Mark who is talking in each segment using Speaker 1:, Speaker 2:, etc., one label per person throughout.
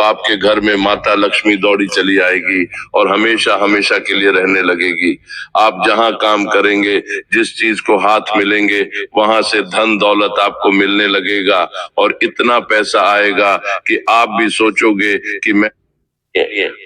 Speaker 1: आपके घर में माता लक्ष्मी दौड़ी चली आएगी और हमेशा हमेशा के लिए रहने लगेगी। आप जहां काम करेंगे, जिस चीज को हाथ मिलेंगे, वहां से धन दौलत आपको मिलने लगेगा और इतना पैसा आएगा कि आप भी सोचोगे कि मैं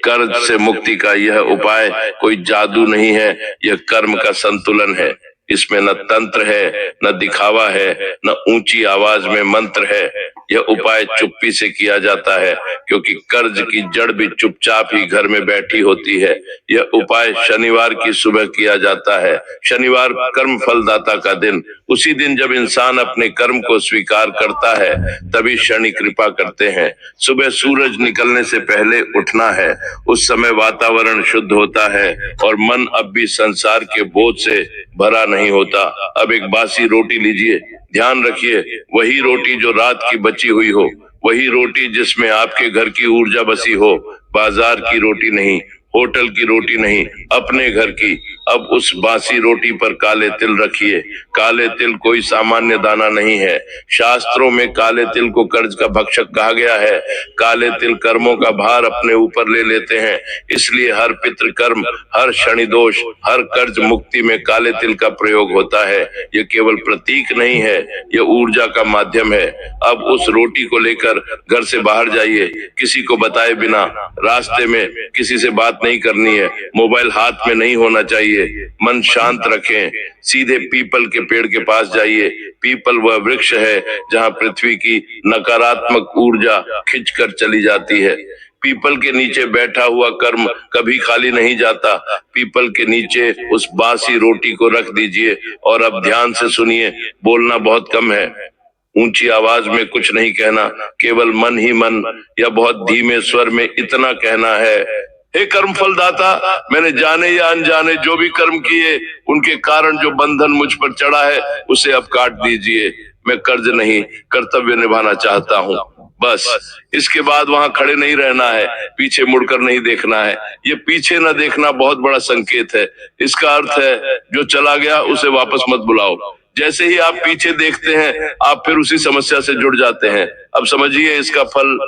Speaker 1: कर्ज से मुक्ति का यह उपाय कोई जादू नहीं है, यह कर्म का संतुलन है। इसमें न तंत्र है, न दिखावा है, न ऊंची आवाज में मंत्र है। यह उपाय चुप्पी से किया जाता है, क्योंकि कर्ज की जड़ भी चुपचाप ही घर में बैठी होती है। यह उपाय शनिवार की सुबह किया जाता है। शनिवार कर्म फलदाता का दिन। उसी दिन जब इंसान अपने कर्म को स्वीकार करता है, तभी शनि कृपा करते हैं। सुबह सूरज निकलने से पहले उठना है। उस समय वातावरण शुद्ध होता है और मन अब भी संसार के बोझ से भरा नहीं होता। अब एक बासी रोटी लीजिए, ध्यान रखिए, वही रोटी जो रात की बची हुई हो, वही रोटी जिसमें आपके घर की ऊर्जा बसी हो, बाजार की रोटी नहीं, होटल की रोटी नहीं, अपने घर की। अब उस बासी रोटी पर काले तिल रखिए। काले तिल कोई सामान्य दाना नहीं है। शास्त्रों में काले तिल को कर्ज का भक्षक कहा गया है। काले तिल कर्मों का भार अपने ऊपर ले लेते हैं, इसलिए हर पितृ कर्म, हर शनि दोष, हर कर्ज मुक्ति में काले तिल का प्रयोग होता है। यह केवल प्रतीक नहीं है, यह ऊर्जा का माध्यम है। अब उस रोटी को लेकर घर से बाहर जाइए, किसी को बताए बिना। रास्ते में किसी से बात नहीं करनी है, मोबाइल हाथ में नहीं होना चाहिए। मन शांत रखें, सीधे पीपल के पेड़ के पास जाइए। पीपल वह वृक्ष है जहां पृथ्वी की नकारात्मक ऊर्जा खिंचकर चली जाती है। पीपल के नीचे बैठा हुआ कर्म कभी खाली नहीं जाता। पीपल के नीचे उस बासी रोटी को रख दीजिए और अब ध्यान से सुनिए। बोलना बहुत कम है, ऊंची आवाज में कुछ नहीं कहना, केवल मन ही मन या बहुत धीमे स्वर में इतना कहना है, हे कर्म फलदाता, मैंने जाने या अनजाने जो भी कर्म किए, उनके कारण जो बंधन मुझ पर चढ़ा है, उसे अब काट दीजिए। मैं कर्ज नहीं, कर्तव्य निभाना चाहता हूँ। बस इसके बाद वहां खड़े नहीं रहना है, पीछे मुड़कर नहीं देखना है। ये पीछे न देखना बहुत बड़ा संकेत है। इसका अर्थ है जो चला गया उसे वापस मत बुलाओ। जैसे ही आप पीछे देखते हैं, आप फिर उसी समस्या से जुड़ जाते हैं। अब समझिए इसका फल।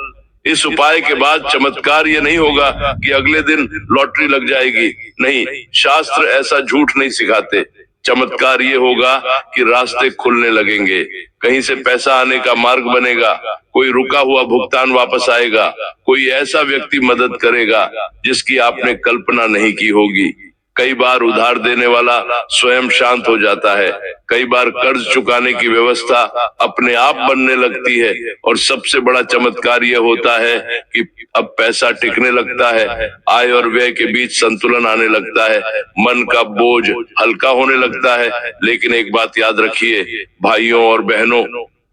Speaker 1: इस उपाय के बाद चमत्कार ये नहीं होगा कि अगले दिन लॉटरी लग जाएगी। नहीं, शास्त्र ऐसा झूठ नहीं सिखाते। चमत्कार ये होगा कि रास्ते खुलने लगेंगे, कहीं से पैसा आने का मार्ग बनेगा, कोई रुका हुआ भुगतान वापस आएगा, कोई ऐसा व्यक्ति मदद करेगा जिसकी आपने कल्पना नहीं की होगी। कई बार उधार देने वाला स्वयं शांत हो जाता है। कई बार कर्ज चुकाने की व्यवस्था अपने आप बनने लगती है। और सबसे बड़ा चमत्कार यह होता है कि अब पैसा टिकने लगता है, आय और व्यय के बीच संतुलन आने लगता है, मन का बोझ हल्का होने लगता है। लेकिन एक बात याद रखिए भाइयों और बहनों,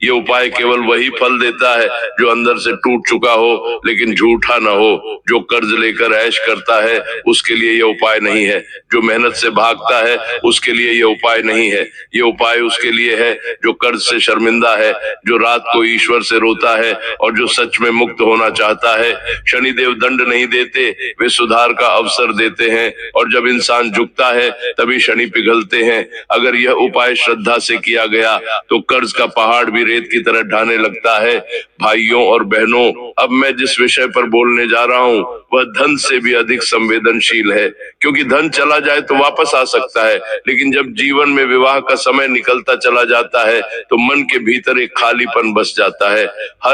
Speaker 1: ये उपाय केवल वही फल देता है जो अंदर से टूट चुका हो, लेकिन झूठा ना हो। जो कर्ज लेकर ऐश करता है उसके लिए ये उपाय नहीं है। जो मेहनत से भागता है उसके लिए ये उपाय नहीं है। ये उपाय उसके लिए है जो कर्ज से शर्मिंदा है, जो रात को ईश्वर से रोता है और जो सच में मुक्त होना चाहता है। शनिदेव दंड नहीं देते, वे सुधार का अवसर देते हैं। और जब इंसान झुकता है तभी शनि पिघलते हैं। अगर यह उपाय श्रद्धा से किया गया तो कर्ज का पहाड़ भी रेत की तरह ढाने लगता है। भाइयों और बहनों, अब मैं जिस विषय पर बोलने जा रहा हूँ वह धन से भी अधिक संवेदनशील है, क्योंकि धन चला जाए तो वापस आ सकता है, लेकिन जब जीवन में विवाह का समय निकलता चला जाता है तो मन के भीतर एक खालीपन बस जाता है।